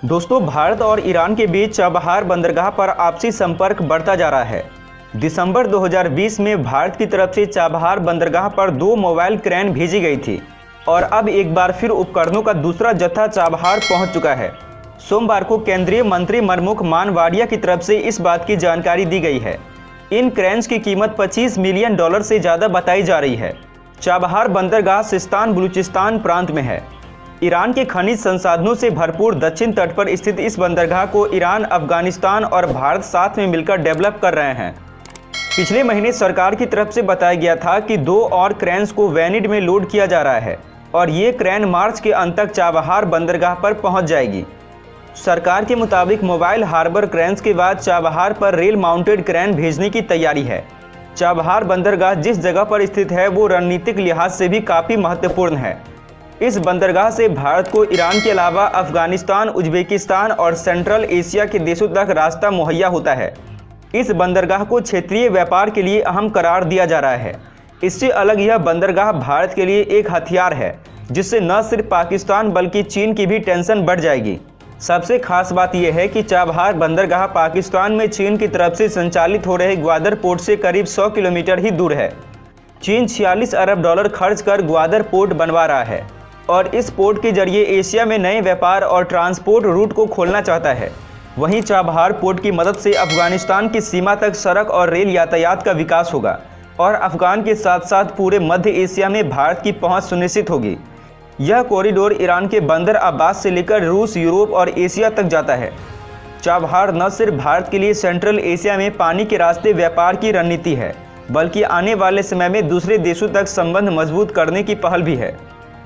दोस्तों, भारत और ईरान के बीच चाबहार बंदरगाह पर आपसी संपर्क बढ़ता जा रहा है। दिसंबर 2020 में भारत की तरफ से चाबहार बंदरगाह पर 2 मोबाइल क्रेन भेजी गई थी और अब एक बार फिर उपकरणों का दूसरा जत्था चाबहार पहुंच चुका है। सोमवार को केंद्रीय मंत्री मनमुख मानवाडिया की तरफ से इस बात की जानकारी दी गई है। इन क्रेन्स की कीमत $25 मिलियन से ज़्यादा बताई जा रही है। चाबहार बंदरगाह सिस्तान बलूचिस्तान प्रांत में है। ईरान के खनिज संसाधनों से भरपूर दक्षिण तट पर स्थित इस बंदरगाह को ईरान, अफगानिस्तान और भारत साथ में मिलकर डेवलप कर रहे हैं। पिछले महीने सरकार की तरफ से बताया गया था कि 2 और क्रेन्स को वैनिड में लोड किया जा रहा है और ये क्रेन मार्च के अंत तक चाबहार बंदरगाह पर पहुंच जाएगी। सरकार के मुताबिक मोबाइल हार्बर क्रेन्स के बाद चाबहार पर रेल माउंटेड क्रेन भेजने की तैयारी है। चाबहार बंदरगाह जिस जगह पर स्थित है वो रणनीतिक लिहाज से भी काफ़ी महत्वपूर्ण है। इस बंदरगाह से भारत को ईरान के अलावा अफगानिस्तान, उज्बेकिस्तान और सेंट्रल एशिया के देशों तक रास्ता मुहैया होता है। इस बंदरगाह को क्षेत्रीय व्यापार के लिए अहम करार दिया जा रहा है। इससे अलग यह बंदरगाह भारत के लिए एक हथियार है, जिससे न सिर्फ पाकिस्तान बल्कि चीन की भी टेंशन बढ़ जाएगी। सबसे खास बात यह है कि चाबहार बंदरगाह पाकिस्तान में चीन की तरफ से संचालित हो रहे ग्वादर पोर्ट से करीब 100 किलोमीटर ही दूर है। चीन $46 अरब खर्च कर ग्वादर पोर्ट बनवा रहा है और इस पोर्ट के जरिए एशिया में नए व्यापार और ट्रांसपोर्ट रूट को खोलना चाहता है। वहीं चाबहार पोर्ट की मदद से अफगानिस्तान की सीमा तक सड़क और रेल यातायात का विकास होगा और अफगान के साथ साथ पूरे मध्य एशिया में भारत की पहुंच सुनिश्चित होगी। यह कॉरिडोर ईरान के बंदर अब्बास से लेकर रूस, यूरोप और एशिया तक जाता है। चाबहार न सिर्फ भारत के लिए सेंट्रल एशिया में पानी के रास्ते व्यापार की रणनीति है, बल्कि आने वाले समय में दूसरे देशों तक संबंध मजबूत करने की पहल भी है।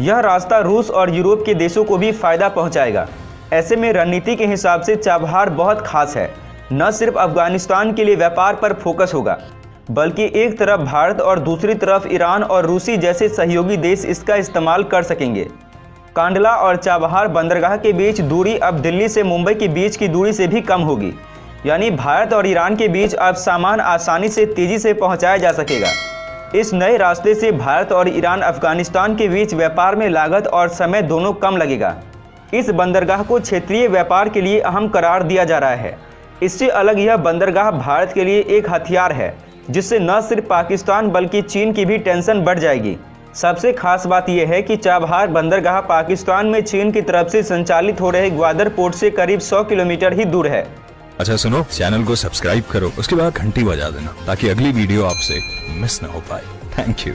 यह रास्ता रूस और यूरोप के देशों को भी फायदा पहुंचाएगा। ऐसे में रणनीति के हिसाब से चाबहार बहुत खास है। न सिर्फ अफगानिस्तान के लिए व्यापार पर फोकस होगा, बल्कि एक तरफ भारत और दूसरी तरफ ईरान और रूसी जैसे सहयोगी देश इसका इस्तेमाल कर सकेंगे। कांडला और चाबहार बंदरगाह के बीच दूरी अब दिल्ली से मुंबई के बीच की दूरी से भी कम होगी। यानी भारत और ईरान के बीच अब सामान आसानी से तेजी से पहुंचाया जा सकेगा। इस नए रास्ते से भारत और ईरान, अफगानिस्तान के बीच व्यापार में लागत और समय दोनों कम लगेगा। इस बंदरगाह को क्षेत्रीय व्यापार के लिए अहम करार दिया जा रहा है। इससे अलग यह बंदरगाह भारत के लिए एक हथियार है, जिससे न सिर्फ पाकिस्तान बल्कि चीन की भी टेंशन बढ़ जाएगी। सबसे खास बात यह है कि चाबहार बंदरगाह पाकिस्तान में चीन की तरफ से संचालित हो रहे ग्वादर पोर्ट से करीब 100 किलोमीटर ही दूर है। अच्छा सुनो, चैनल को सब्सक्राइब करो, उसके बाद घंटी बजा देना ताकि अगली वीडियो आपसे मिस ना हो पाए। Thank you.